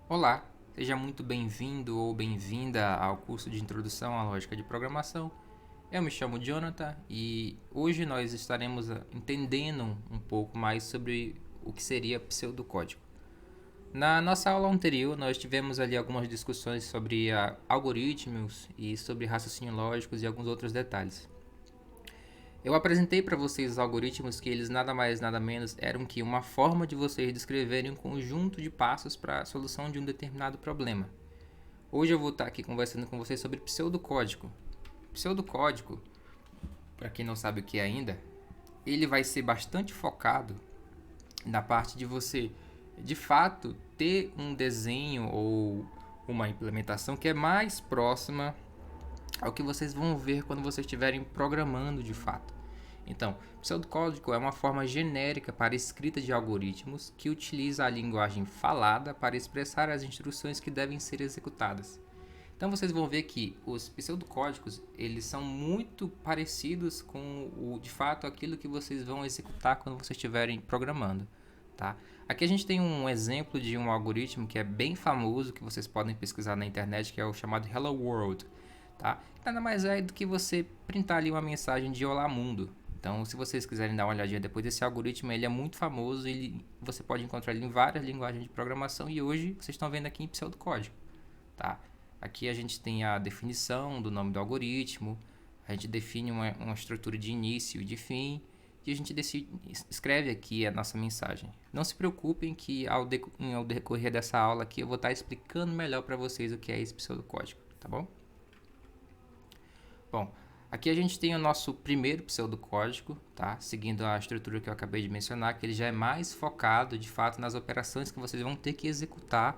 Olá, seja muito bem-vindo ou bem-vinda ao curso de Introdução à Lógica de Programação. Eu me chamo Jonathan e hoje nós estaremos entendendo um pouco mais sobre o que seria pseudocódigo. Na nossa aula anterior, nós tivemos ali algumas discussões sobre algoritmos e sobre raciocínio lógicos e alguns outros detalhes. Eu apresentei para vocês os algoritmos que eles nada mais nada menos eram que uma forma de vocês descreverem um conjunto de passos para a solução de um determinado problema. Hoje eu vou estar aqui conversando com vocês sobre pseudocódigo. Pseudocódigo, para quem não sabe o que é ainda, ele vai ser bastante focado na parte de você, de fato, ter um desenho ou uma implementação que é mais próxima ao que vocês vão ver quando vocês estiverem programando de fato. Então, pseudocódigo é uma forma genérica para escrita de algoritmos que utiliza a linguagem falada para expressar as instruções que devem ser executadas. Então vocês vão ver que os pseudocódigos eles são muito parecidos com de fato aquilo que vocês vão executar quando vocês estiverem programando, tá? Aqui a gente tem um exemplo de um algoritmo que é bem famoso que vocês podem pesquisar na internet, que é o chamado Hello World, tá? Nada mais é do que você printar ali uma mensagem de Olá Mundo. Então, se vocês quiserem dar uma olhadinha depois desse algoritmo, ele é muito famoso, você pode encontrar ele em várias linguagens de programação e hoje vocês estão vendo aqui em pseudocódigo, tá? Aqui a gente tem a definição do nome do algoritmo, a gente define uma estrutura de início e de fim, e a gente escreve aqui a nossa mensagem. Não se preocupem que ao decorrer dessa aula aqui eu vou estar explicando melhor para vocês o que é esse pseudocódigo, tá bom? Bom, aqui a gente tem o nosso primeiro pseudocódigo, tá? Seguindo a estrutura que eu acabei de mencionar, que ele já é mais focado de fato nas operações que vocês vão ter que executar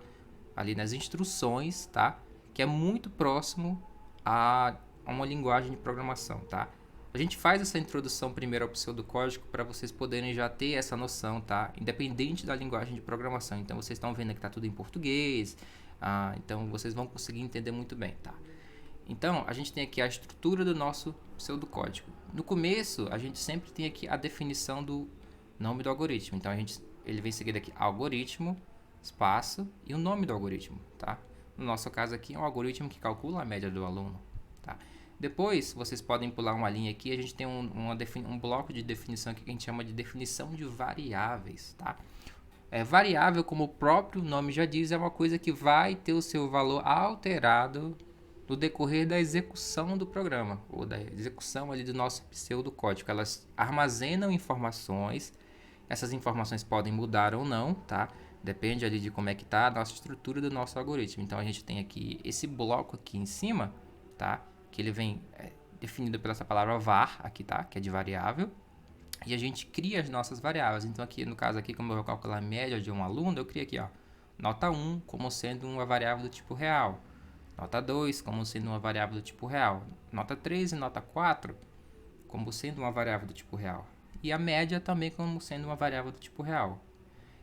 ali nas instruções, tá? Que é muito próximo a uma linguagem de programação, tá? A gente faz essa introdução primeiro ao pseudocódigo para vocês poderem já ter essa noção, tá? Independente da linguagem de programação. Então vocês estão vendo que tá tudo em português, então vocês vão conseguir entender muito bem, tá? Então a gente tem aqui a estrutura do nosso pseudocódigo. No começo a gente sempre tem aqui a definição do nome do algoritmo. Então ele vem seguido aqui algoritmo, espaço e o nome do algoritmo, tá? No nosso caso aqui é um algoritmo que calcula a média do aluno, tá? Depois, vocês podem pular uma linha aqui, a gente tem um bloco de definição aqui que a gente chama de definição de variáveis, tá? Variável, como o próprio nome já diz, é uma coisa que vai ter o seu valor alterado no decorrer da execução do programa, ou da execução ali do nosso pseudocódigo. Elas armazenam informações, essas informações podem mudar ou não, tá? Depende ali de como é que está a nossa estrutura do nosso algoritmo. Então a gente tem aqui esse bloco aqui em cima, tá? Que ele vem definido pela essa palavra var aqui, tá? Que é de variável. E a gente cria as nossas variáveis. Então aqui no caso aqui, como eu vou calcular a média de um aluno, eu crio aqui, ó, nota 1 como sendo uma variável do tipo real. Nota 2 como sendo uma variável do tipo real. Nota 3 e nota 4 como sendo uma variável do tipo real. E a média também como sendo uma variável do tipo real.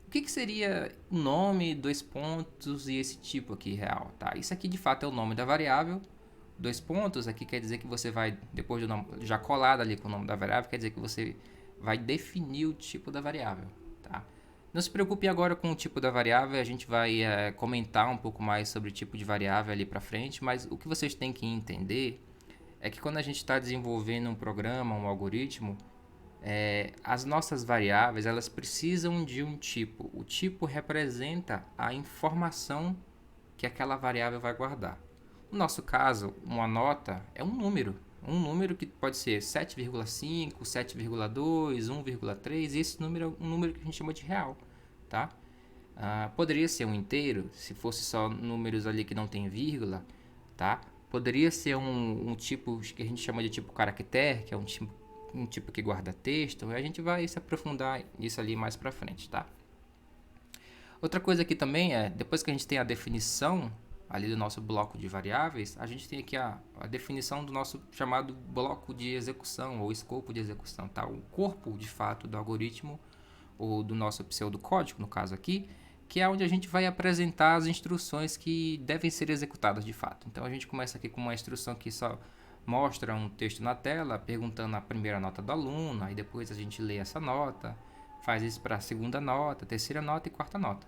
O que seria o nome, dois pontos e esse tipo aqui real, tá? Isso aqui de fato é o nome da variável. Dois pontos aqui quer dizer que você vai, depois do nome, já colado ali com o nome da variável, quer dizer que você vai definir o tipo da variável, tá? Não se preocupe agora com o tipo da variável, a gente vai comentar um pouco mais sobre o tipo de variável ali para frente, mas o que vocês têm que entender é que quando a gente está desenvolvendo um programa, um algoritmo, as nossas variáveis elas precisam de um tipo. O tipo representa a informação que aquela variável vai guardar. No nosso caso, uma nota é um número. Um número que pode ser 7,5, 7,2, 1,3. E esse número é um número que a gente chama de real. Tá? Poderia ser um inteiro, se fosse só números ali que não tem vírgula. Tá? Poderia ser um tipo que a gente chama de tipo caractere, que é um tipo que guarda texto. A gente vai se aprofundar nisso ali mais pra frente, tá? Outra coisa aqui também depois que a gente tem a definição ali do nosso bloco de variáveis, a gente tem aqui a definição do nosso chamado bloco de execução ou escopo de execução, tá? O corpo de fato do algoritmo ou do nosso pseudocódigo, no caso aqui, que é onde a gente vai apresentar as instruções que devem ser executadas de fato. Então a gente começa aqui com uma instrução que só mostra um texto na tela perguntando a primeira nota do aluno, aí depois a gente lê essa nota, faz isso para a segunda nota, terceira nota e quarta nota.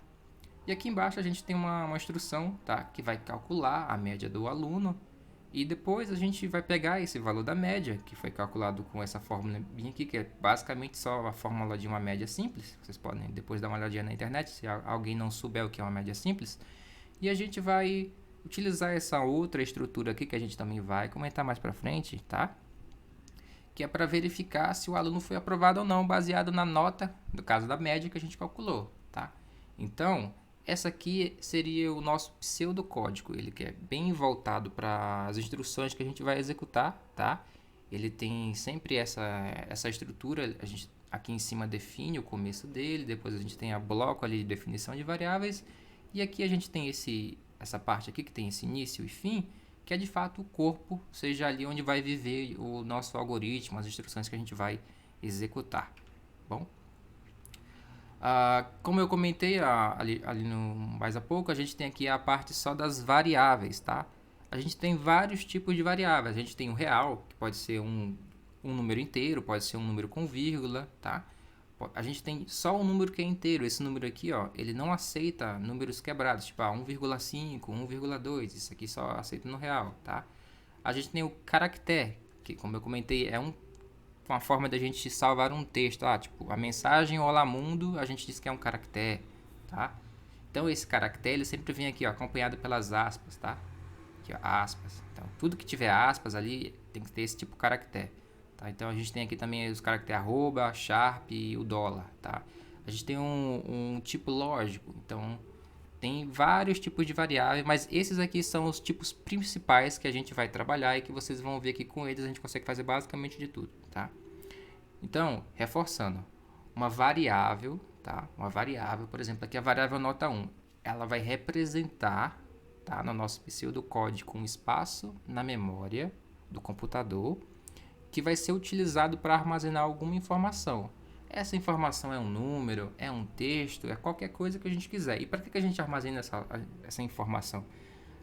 E aqui embaixo a gente tem uma instrução, tá? Que vai calcular a média do aluno. E depois a gente vai pegar esse valor da média, que foi calculado com essa fórmula aqui, que é basicamente só a fórmula de uma média simples. Vocês podem depois dar uma olhadinha na internet, se alguém não souber o que é uma média simples. E a gente vai utilizar essa outra estrutura aqui, que a gente também vai comentar mais pra frente, tá? Que é para verificar se o aluno foi aprovado ou não, baseado na nota, no caso da média que a gente calculou, tá? Então, essa aqui seria o nosso pseudocódigo, ele que é bem voltado para as instruções que a gente vai executar, tá? Ele tem sempre essa estrutura, a gente aqui em cima define o começo dele, depois a gente tem a bloco ali de definição de variáveis, e aqui a gente tem essa parte aqui que tem esse início e fim, que é de fato o corpo, seja ali onde vai viver o nosso algoritmo, as instruções que a gente vai executar. Bom, como eu comentei ali mais há pouco, a gente tem aqui a parte só das variáveis, tá? A gente tem vários tipos de variáveis. A gente tem o real, que pode ser um número inteiro, pode ser um número com vírgula, tá? A gente tem só um número que é inteiro. Esse número aqui, ó, ele não aceita números quebrados, tipo 1,5, 1,2. Isso aqui só aceita no real, tá? A gente tem o caractere, que como eu comentei, é uma forma da gente salvar um texto. Tipo, a mensagem Olá Mundo, a gente diz que é um caractere, tá? Então esse caractere, ele sempre vem aqui, ó, acompanhado pelas aspas, tá? Aqui, ó, aspas. Então, tudo que tiver aspas ali tem que ter esse tipo de caractere. Tá? Então a gente tem aqui também os caracteres arroba, sharp e o dólar, tá? A gente tem um tipo lógico, então tem vários tipos de variáveis, mas esses aqui são os tipos principais que a gente vai trabalhar e que vocês vão ver que com eles a gente consegue fazer basicamente de tudo, tá? Então, reforçando, uma variável, tá? Uma variável, por exemplo, aqui a variável nota 1, ela vai representar, tá, no nosso pseudocódigo um espaço na memória do computador que vai ser utilizado para armazenar alguma informação. Essa informação é um número, é um texto, é qualquer coisa que a gente quiser. E para que a gente armazena essa informação?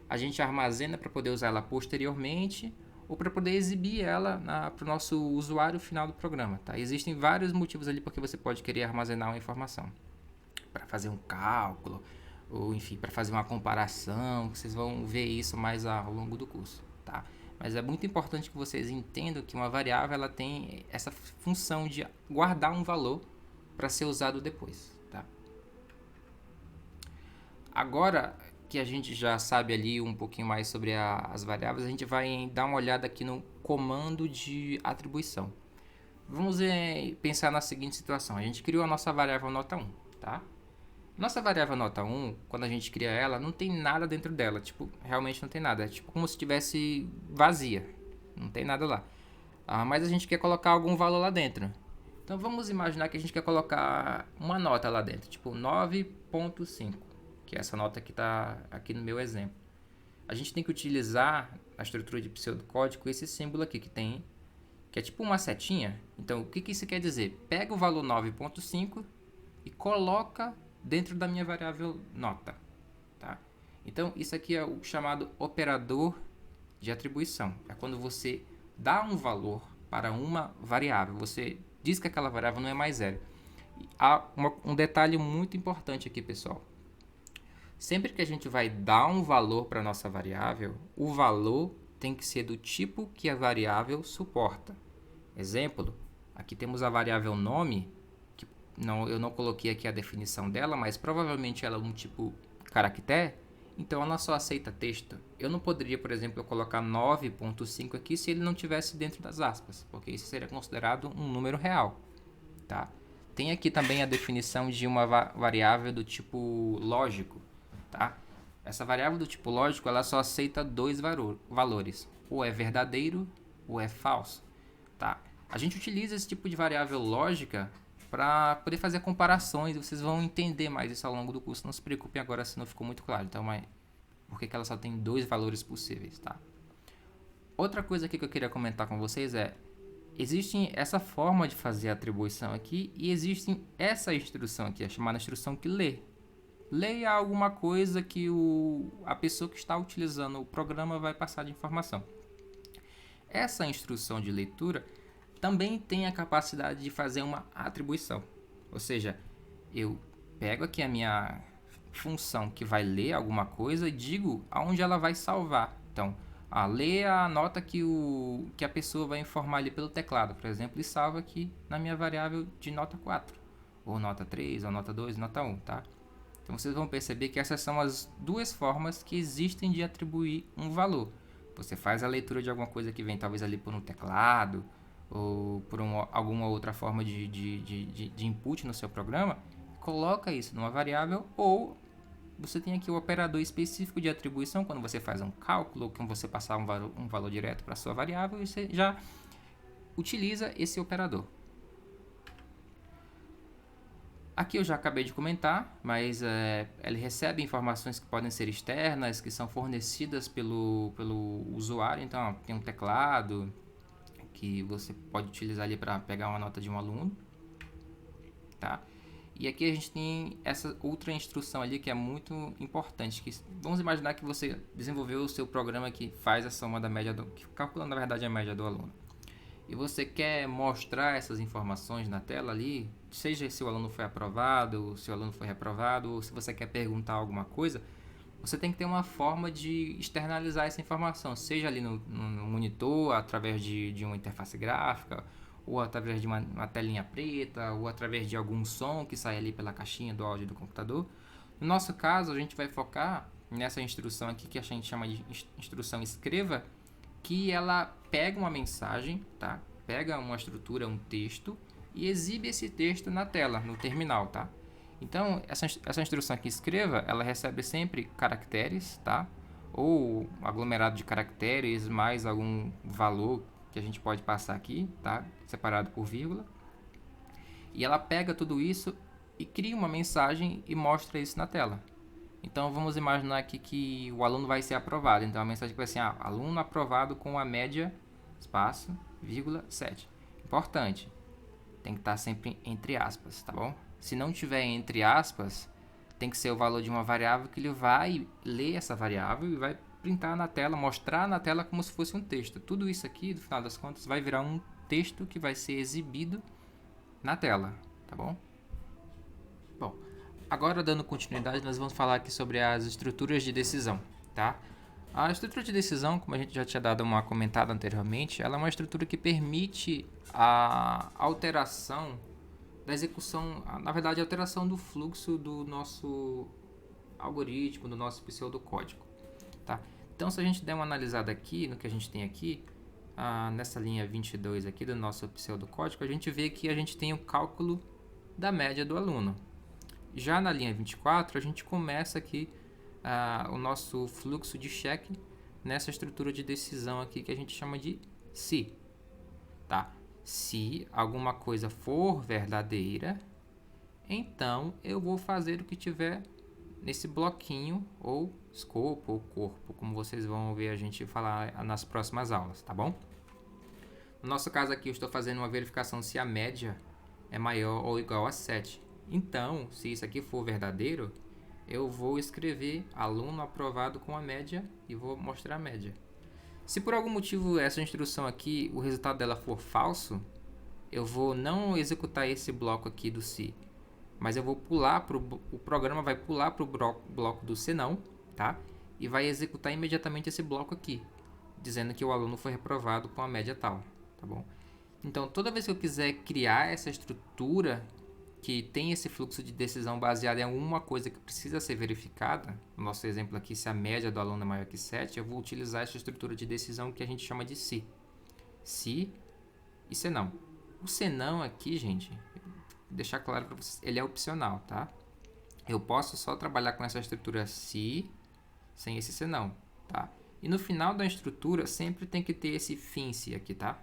A gente armazena para poder usar ela posteriormente ou para poder exibir ela para o nosso usuário final do programa. Tá? Existem vários motivos ali porque você pode querer armazenar uma informação. Para fazer um cálculo, ou enfim, para fazer uma comparação. Vocês vão ver isso mais ao longo do curso. Tá? Mas é muito importante que vocês entendam que uma variável ela tem essa função de guardar um valor para ser usado depois. Tá? Agora que a gente já sabe ali um pouquinho mais sobre as variáveis, a gente vai dar uma olhada aqui no comando de atribuição. Vamos pensar na seguinte situação. A gente criou a nossa variável nota 1. Tá? Nossa variável nota 1, quando a gente cria ela, não tem nada dentro dela. Tipo, realmente não tem nada. É tipo como se estivesse vazia. Não tem nada lá. Mas a gente quer colocar algum valor lá dentro. Então vamos imaginar que a gente quer colocar uma nota lá dentro. Tipo 9.5. Que é essa nota que está aqui no meu exemplo. A gente tem que utilizar a estrutura de pseudocódigo esse símbolo aqui que tem. Que é tipo uma setinha. Então o que isso quer dizer? Pega o valor 9.5 e coloca dentro da minha variável nota, tá? Então, isso aqui é o chamado operador de atribuição. É quando você dá um valor para uma variável, você diz que aquela variável não é mais zero. E há um detalhe muito importante aqui, pessoal. Sempre que a gente vai dar um valor para a nossa variável, o valor tem que ser do tipo que a variável suporta. Exemplo, aqui temos a variável nome. Eu não coloquei aqui a definição dela, mas provavelmente ela é um tipo caractere, então ela só aceita texto. Eu não poderia, por exemplo, colocar 9.5 aqui se ele não tivesse dentro das aspas, porque isso seria considerado um número real. Tá? Tem aqui também a definição de uma variável do tipo lógico. Tá? Essa variável do tipo lógico ela só aceita dois valores, ou é verdadeiro ou é falso. Tá? A gente utiliza esse tipo de variável lógica para poder fazer comparações, vocês vão entender mais isso ao longo do curso, não se preocupem agora se não ficou muito claro. Então, por que ela só tem dois valores possíveis, tá? Outra coisa aqui que eu queria comentar com vocês existe essa forma de fazer a atribuição aqui e existe essa instrução aqui, é chamada instrução que lê. Leia alguma coisa que a pessoa que está utilizando o programa vai passar de informação. Essa instrução de leitura também tem a capacidade de fazer uma atribuição. Ou seja, eu pego aqui função que vai ler alguma coisa e digo aonde ela vai salvar. Então, lê a nota que a pessoa vai informar ali pelo teclado, por exemplo, e salva aqui na minha variável de nota 4, ou nota 3, ou nota 2, nota 1, tá? Então vocês vão perceber que essas são as duas formas que existem de atribuir um valor. Você faz a leitura de alguma coisa que vem talvez ali por um teclado, ou por alguma outra forma de input no seu programa, coloca isso numa variável, ou você tem aqui o operador específico de atribuição, quando você faz um cálculo, quando você passar um valor direto para a sua variável, você já utiliza esse operador. Aqui eu já acabei de comentar, mas ele recebe informações que podem ser externas, que são fornecidas pelo usuário. Então, tem um teclado que você pode utilizar ali para pegar uma nota de um aluno, tá? E aqui a gente tem essa outra instrução ali que é muito importante. Vamos imaginar que você desenvolveu o seu programa que faz a soma da média, que calcula na verdade a média do aluno. E você quer mostrar essas informações na tela ali, seja se o aluno foi aprovado, se o aluno foi reprovado, ou se você quer perguntar alguma coisa, você tem que ter uma forma de externalizar essa informação, seja ali no monitor, através de uma interface gráfica, ou através de uma telinha preta, ou através de algum som que sai ali pela caixinha do áudio do computador. No nosso caso, a gente vai focar nessa instrução aqui que a gente chama de instrução escreva, que ela pega uma mensagem, tá? Pega uma estrutura, um texto e exibe esse texto na tela, no terminal, tá? Então, essa instrução aqui escreva, ela recebe sempre caracteres, tá? Ou aglomerado de caracteres mais algum valor que a gente pode passar aqui, tá? Separado por vírgula. E ela pega tudo isso e cria uma mensagem e mostra isso na tela. Então vamos imaginar aqui que o aluno vai ser aprovado. Então a mensagem vai ser aluno aprovado com a média, espaço, vírgula, 7. Importante, tem que estar sempre entre aspas, tá bom? Se não tiver entre aspas, tem que ser o valor de uma variável que ele vai ler essa variável e vai printar na tela, mostrar na tela como se fosse um texto. Tudo isso aqui, no final das contas, vai virar um texto que vai ser exibido na tela, tá bom? Bom, agora dando continuidade, nós vamos falar aqui sobre as estruturas de decisão, tá? A estrutura de decisão, como a gente já tinha dado uma comentada anteriormente, ela é uma estrutura que permite a alteração da execução, na verdade, a alteração do fluxo do nosso algoritmo, do nosso pseudocódigo, tá? Então, se a gente der uma analisada aqui, no que a gente tem aqui, nessa linha 22 aqui do nosso pseudocódigo, a gente vê que a gente tem o cálculo da média do aluno. Já na linha 24, a gente começa aqui o nosso fluxo de cheque nessa estrutura de decisão aqui que a gente chama de se. Tá? Se alguma coisa for verdadeira, então eu vou fazer o que tiver nesse bloquinho, ou escopo, ou corpo, como vocês vão ver a gente falar nas próximas aulas, tá bom? No nosso caso aqui, eu estou fazendo uma verificação se a média é maior ou igual a 7. Então, se isso aqui for verdadeiro, eu vou escrever aluno aprovado com a média e vou mostrar a média. Se por algum motivo essa instrução aqui, o resultado dela for falso, eu vou não executar esse bloco aqui do se, mas eu vou pular o programa vai pular para o bloco do se não, tá? E vai executar imediatamente esse bloco aqui, dizendo que o aluno foi reprovado com a média tal, tá bom? Então, toda vez que eu quiser criar essa estrutura que tem esse fluxo de decisão baseado em alguma coisa que precisa ser verificada, no nosso exemplo aqui, se a média do aluno é maior que 7, eu vou utilizar essa estrutura de decisão que a gente chama de se. Se e se não. O se não aqui, gente, deixar claro para vocês, ele é opcional, tá? Eu posso só trabalhar com essa estrutura se, sem esse se não, tá? E no final da estrutura sempre tem que ter esse fim se aqui, tá?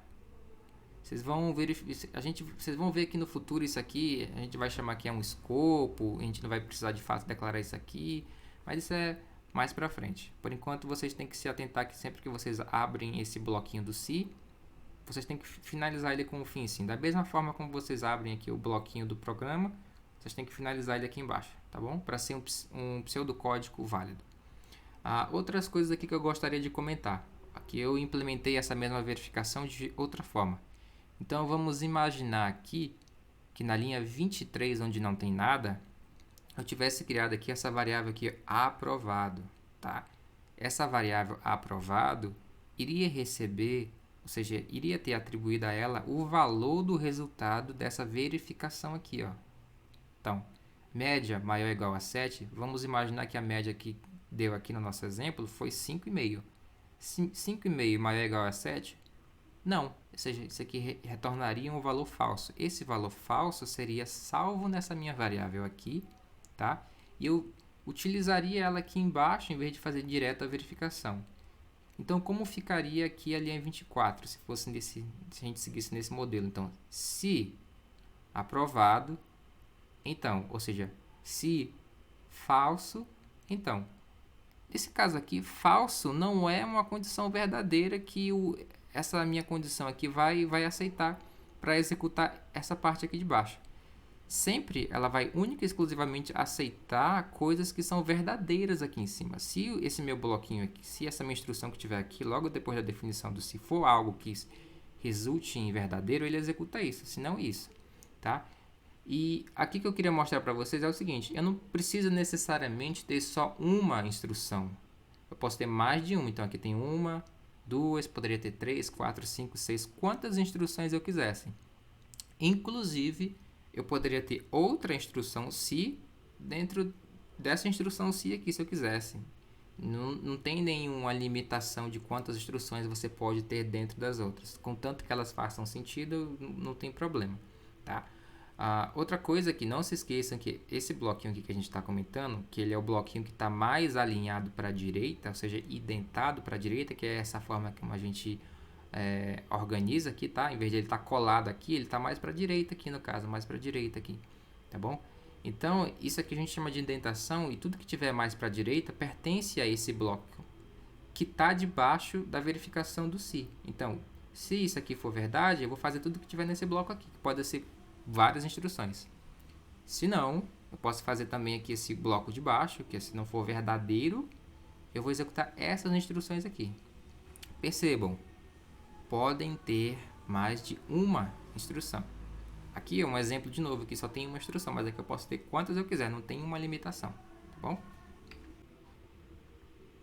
Vocês vão ver que no futuro isso aqui, a gente vai chamar que é um escopo, a gente não vai precisar de fato declarar isso aqui, mas isso é mais pra frente. Por enquanto, vocês têm que se atentar que sempre que vocês abrem esse bloquinho do se, vocês têm que finalizar ele com o fim sim. Da mesma forma como vocês abrem aqui o bloquinho do programa, vocês têm que finalizar ele aqui embaixo, tá bom? Para ser um pseudocódigo válido. Outras coisas aqui que eu gostaria de comentar. Aqui eu implementei essa mesma verificação de outra forma. Então vamos imaginar aqui que na linha 23, onde não tem nada, eu tivesse criado aqui essa variável aqui, aprovado, tá? Essa variável aprovado iria receber, ou seja, iria ter atribuído a ela o valor do resultado dessa verificação aqui, ó. Então, média maior ou igual a 7, vamos imaginar que a média que deu aqui no nosso exemplo foi 5,5. 5,5 maior ou igual a 7? Não, ou seja, isso aqui retornaria um valor falso. Esse valor falso seria salvo nessa minha variável aqui, tá? E eu utilizaria ela aqui embaixo em vez de fazer direto a verificação. Então, como ficaria aqui a linha 24 se fosse se a gente seguisse nesse modelo? Então, se aprovado, então, ou seja, se falso, então. Nesse caso aqui, falso não é uma condição verdadeira que essa minha condição aqui vai aceitar para executar essa parte aqui de baixo. Sempre ela vai única e exclusivamente aceitar coisas que são verdadeiras aqui em cima. Se esse meu bloquinho aqui, se essa minha instrução que tiver aqui, logo depois da definição do se for algo que resulte em verdadeiro, ele executa isso, se não isso, tá? E aqui que eu queria mostrar para vocês é o seguinte, eu não preciso necessariamente ter só uma instrução. Eu posso ter mais de uma, então aqui tem uma, duas, poderia ter 3, 4, 5, 6, quantas instruções eu quisesse. Inclusive, eu poderia ter outra instrução se dentro dessa instrução se aqui, se eu quisesse. Não tem nenhuma limitação de quantas instruções você pode ter dentro das outras. Contanto que elas façam sentido, não tem problema, tá? Outra coisa que não se esqueçam que esse bloquinho aqui que a gente está comentando, que ele é o bloquinho que está mais alinhado para a direita, ou seja, identado para a direita, que é essa forma como a gente organiza aqui, tá? Em vez de ele estar colado aqui, ele está mais para a direita aqui no caso, mais para a direita aqui, tá bom? Então, isso aqui a gente chama de indentação e tudo que tiver mais para a direita pertence a esse bloco que está debaixo da verificação do se. Então, se isso aqui for verdade, eu vou fazer tudo que tiver nesse bloco aqui, que pode ser várias instruções. Se não, eu posso fazer também aqui esse bloco de baixo, que se não for verdadeiro, eu vou executar essas instruções aqui. Percebam, podem ter mais de uma instrução. Aqui é um exemplo de novo, que só tem uma instrução, mas aqui eu posso ter quantas eu quiser, não tem uma limitação, tá bom?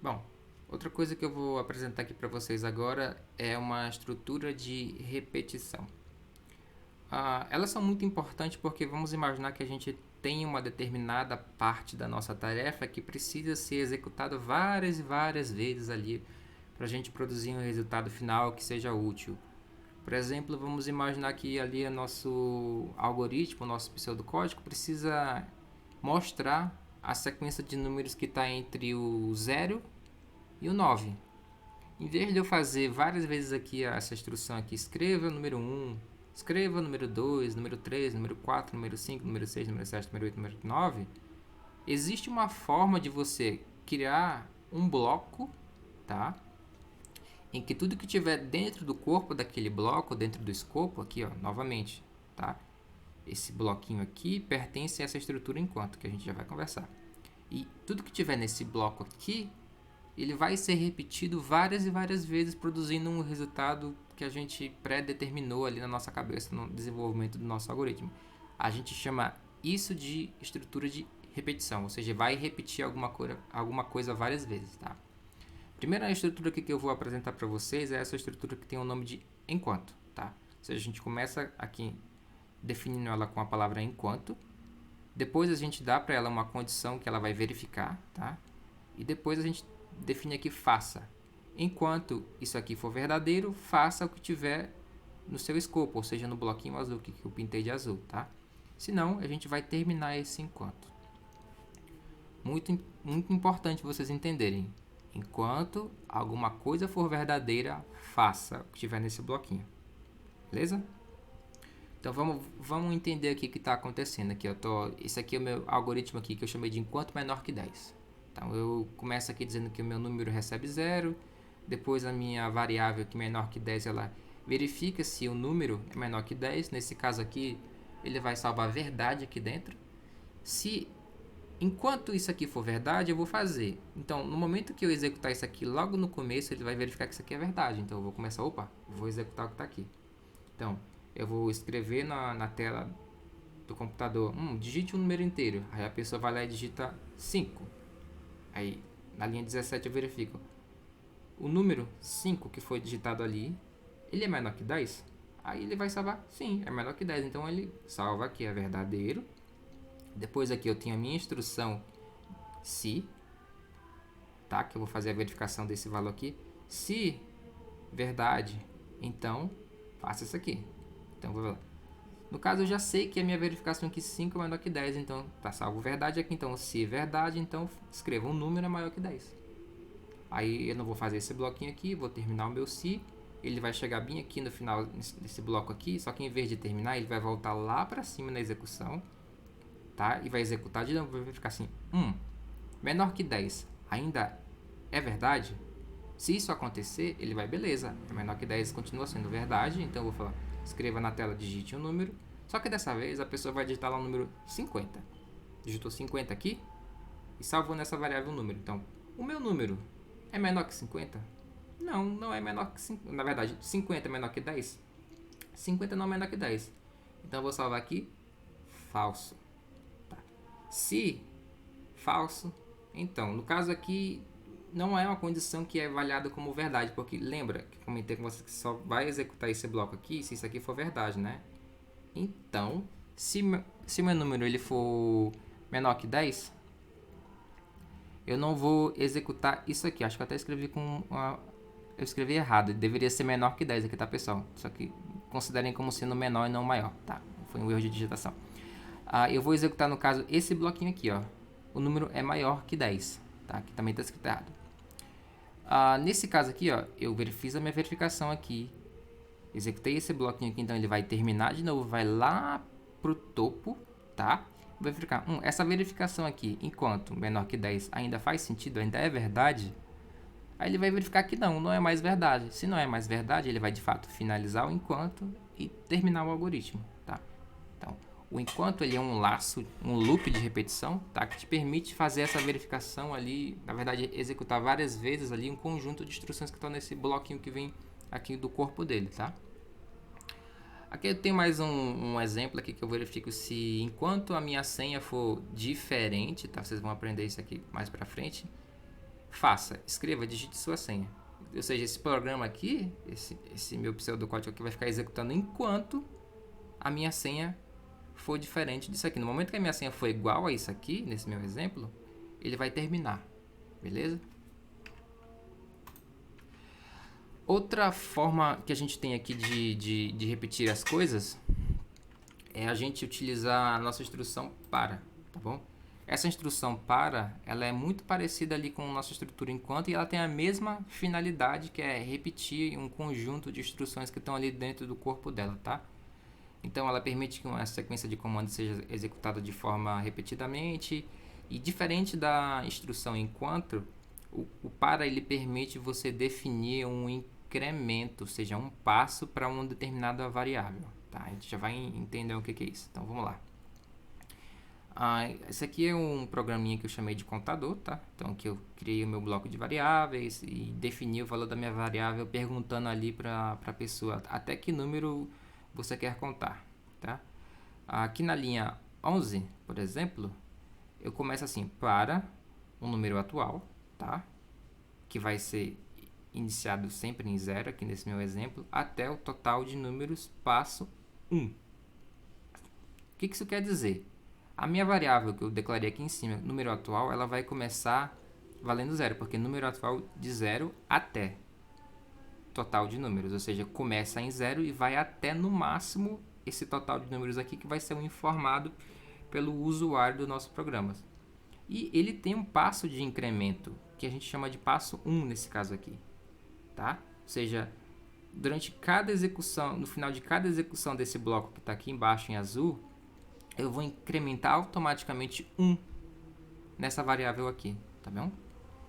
Bom, outra coisa que eu vou apresentar aqui para vocês agora é uma estrutura de repetição. Elas são muito importantes porque vamos imaginar que a gente tem uma determinada parte da nossa tarefa que precisa ser executada várias e várias vezes ali para a gente produzir um resultado final que seja útil. Por exemplo, vamos imaginar que ali o nosso algoritmo, o nosso pseudocódigo precisa mostrar a sequência de números que está entre o 0 e o 9. Em vez de eu fazer várias vezes aqui essa instrução aqui, escreva o número 1, escreva o número 2, número 3, número 4, número 5, número 6, número 7, número 8, número 9, existe uma forma de você criar um bloco, tá? Em que tudo que tiver dentro do corpo daquele bloco, dentro do escopo, aqui, ó, novamente, tá? Esse bloquinho aqui pertence a essa estrutura enquanto, que a gente já vai conversar. E tudo que tiver nesse bloco aqui, ele vai ser repetido várias e várias vezes, produzindo um resultado que a gente pré-determinou ali na nossa cabeça no desenvolvimento do nosso algoritmo. A gente chama isso de estrutura de repetição, ou seja, vai repetir alguma coisa várias vezes, tá? Primeira estrutura que eu vou apresentar para vocês é essa estrutura que tem o nome de enquanto, tá? Ou seja, a gente começa aqui definindo ela com a palavra enquanto, depois a gente dá para ela uma condição que ela vai verificar, tá? E depois a gente define aqui faça. Enquanto isso aqui for verdadeiro, faça o que tiver no seu escopo, ou seja, no bloquinho azul que eu pintei de azul, tá? Senão, a gente vai terminar esse enquanto. Muito importante vocês entenderem. Enquanto alguma coisa for verdadeira, faça o que tiver nesse bloquinho. Beleza? Então vamos entender aqui o que está acontecendo. Esse aqui é o meu algoritmo aqui que eu chamei de enquanto menor que 10. Então eu começo aqui dizendo que o meu número recebe 0, depois a minha variável que é menor que 10, ela verifica se o número é menor que 10. Nesse caso aqui, ele vai salvar a verdade aqui dentro. Enquanto isso aqui for verdade, eu vou fazer. Então, no momento que eu executar isso aqui, logo no começo, ele vai verificar que isso aqui é verdade. Então, eu vou começar, vou executar o que está aqui. Então, eu vou escrever na tela do computador, digite um número inteiro. Aí a pessoa vai lá e digita 5. Aí na linha 17 eu verifico. O número 5 que foi digitado ali, ele é menor que 10? Aí ele vai salvar, sim, é menor que 10. Então ele salva aqui, é verdadeiro. Depois aqui eu tenho a minha instrução se, tá? Que eu vou fazer a verificação desse valor aqui. Se verdade, então faça isso aqui. Então vou lá. No caso eu já sei que a minha verificação aqui 5 é menor que 10, então tá salvo verdade aqui. Então se verdade, então escreva um número é maior que 10. Aí eu não vou fazer esse bloquinho aqui, vou terminar o meu se. Ele vai chegar bem aqui no final desse bloco aqui, só que em vez de terminar, ele vai voltar lá para cima na execução, tá? E vai executar de novo, vai ficar assim, menor que 10 ainda é verdade? Se isso acontecer, ele vai, beleza, é menor que 10 continua sendo verdade, então eu vou falar, escreva na tela, digite um número, só que dessa vez a pessoa vai digitar lá o número 50. Digitou 50 aqui e salvou nessa variável o número. Então, o meu número é menor que 50? Não, não é menor que 50. Na verdade, 50 é menor que 10? 50 não é menor que 10. Então eu vou salvar aqui falso. Tá. Se falso, então, no caso aqui, não é uma condição que é avaliada como verdade, porque lembra que comentei com você que só vai executar esse bloco aqui se isso aqui for verdade, né? Então, se meu número ele for menor que 10, eu não vou executar isso aqui. Acho que eu até escrevi com eu escrevi errado. Deveria ser menor que 10 aqui, tá, pessoal? Só que considerem como sendo menor e não maior, tá? Foi um erro de digitação. Eu vou executar, no caso, esse bloquinho aqui, ó. O número é maior que 10, tá? Aqui também tá escrito errado. Nesse caso aqui, ó, eu fiz a minha verificação aqui. Executei esse bloquinho aqui, então ele vai terminar de novo, vai lá pro topo, tá? Vai verificar, essa verificação aqui, enquanto menor que 10 ainda faz sentido, ainda é verdade? Aí ele vai verificar que não é mais verdade. Se não é mais verdade, ele vai de fato finalizar o enquanto e terminar o algoritmo, tá? Então, o enquanto ele é um laço, um loop de repetição, tá? Que te permite fazer essa verificação ali, na verdade, executar várias vezes ali um conjunto de instruções que estão nesse bloquinho que vem aqui do corpo dele, tá? Aqui eu tenho mais um exemplo aqui que eu verifico se enquanto a minha senha for diferente, tá? Vocês vão aprender isso aqui mais pra frente. Faça, escreva, digite sua senha. Ou seja, esse programa aqui, esse meu pseudocódigo aqui vai ficar executando enquanto a minha senha for diferente disso aqui. No momento que a minha senha for igual a isso aqui, nesse meu exemplo, ele vai terminar, beleza? Outra forma que a gente tem aqui de repetir as coisas é a gente utilizar a nossa instrução para, tá bom? Essa instrução para, ela é muito parecida ali com a nossa estrutura enquanto e ela tem a mesma finalidade, que é repetir um conjunto de instruções que estão ali dentro do corpo dela, tá? Então ela permite que uma sequência de comandos seja executada de forma repetidamente e diferente da instrução enquanto, o para ele permite você definir um incremento, ou seja, um passo para uma determinada variável, tá? A gente já vai entender o que é isso. Então vamos lá. Esse aqui é um programinha que eu chamei de contador, tá? Então aqui eu criei o meu bloco de variáveis e defini o valor da minha variável perguntando ali para a pessoa até que número você quer contar, tá? Aqui na linha 11, por exemplo, eu começo assim, para um número atual, tá? Que vai ser iniciado sempre em 0, aqui nesse meu exemplo, até o total de números passo 1. O que isso quer dizer? A minha variável que eu declarei aqui em cima, número atual, ela vai começar valendo 0, porque número atual de 0 até total de números, ou seja, começa em 0 e vai até no máximo esse total de números aqui que vai ser informado pelo usuário do nosso programa. E ele tem um passo de incremento, que a gente chama de passo 1 nesse caso aqui, tá? Ou seja, durante cada execução, no final de cada execução desse bloco que está aqui embaixo em azul, eu vou incrementar automaticamente 1 nessa variável aqui, tá bom?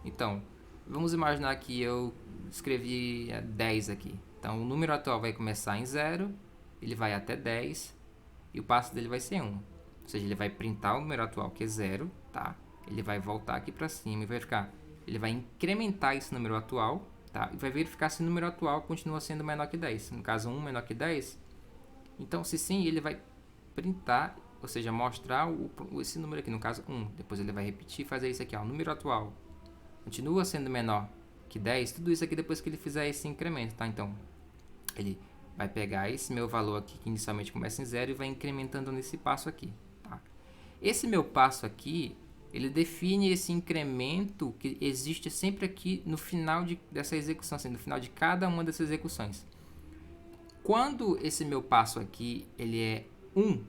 Então, vamos imaginar que eu escrevi 10 aqui. Então, o número atual vai começar em 0, ele vai até 10 e o passo dele vai ser 1. Ou seja, ele vai printar o número atual que é 0, tá? Ele vai voltar aqui para cima e vai ficar, ele vai incrementar esse número atual, tá? E vai verificar se o número atual continua sendo menor que 10. No caso, 1 menor que 10. Então, se sim, ele vai printar ou seja, mostrar esse número aqui, no caso 1. Depois ele vai repetir e fazer isso aqui, ó, o número atual continua sendo menor que 10, tudo isso aqui depois que ele fizer esse incremento, tá? Então, ele vai pegar esse meu valor aqui, que inicialmente começa em 0, e vai incrementando nesse passo aqui, tá? Esse meu passo aqui, ele define esse incremento que existe sempre aqui no final dessa execução, assim, no final de cada uma dessas execuções. Quando esse meu passo aqui, ele é 1,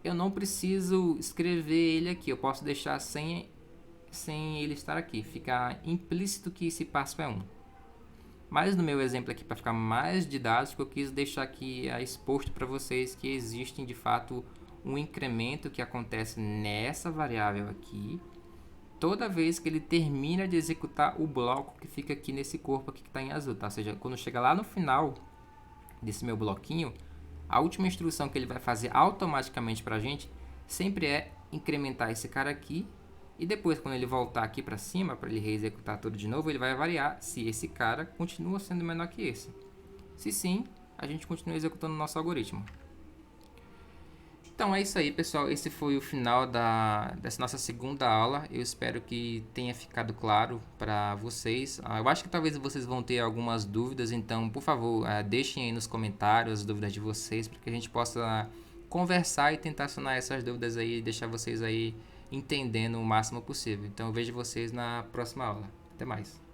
eu não preciso escrever ele aqui, eu posso deixar sem ele estar aqui, fica implícito que esse passo é 1. Mas no meu exemplo aqui, para ficar mais didático, eu quis deixar aqui exposto para vocês que existe de fato um incremento que acontece nessa variável aqui, toda vez que ele termina de executar o bloco que fica aqui nesse corpo aqui que está em azul, tá? Ou seja, quando chega lá no final desse meu bloquinho, a última instrução que ele vai fazer automaticamente para a gente sempre é incrementar esse cara aqui, e depois quando ele voltar aqui para cima, para ele reexecutar tudo de novo, ele vai variar se esse cara continua sendo menor que esse. Se sim, a gente continua executando o nosso algoritmo. Então é isso aí, pessoal. Esse foi o final dessa nossa segunda aula. Eu espero que tenha ficado claro para vocês. Eu acho que talvez vocês vão ter algumas dúvidas, então, por favor, deixem aí nos comentários as dúvidas de vocês, para que a gente possa conversar e tentar sanar essas dúvidas aí e deixar vocês aí entendendo o máximo possível. Então eu vejo vocês na próxima aula. Até mais.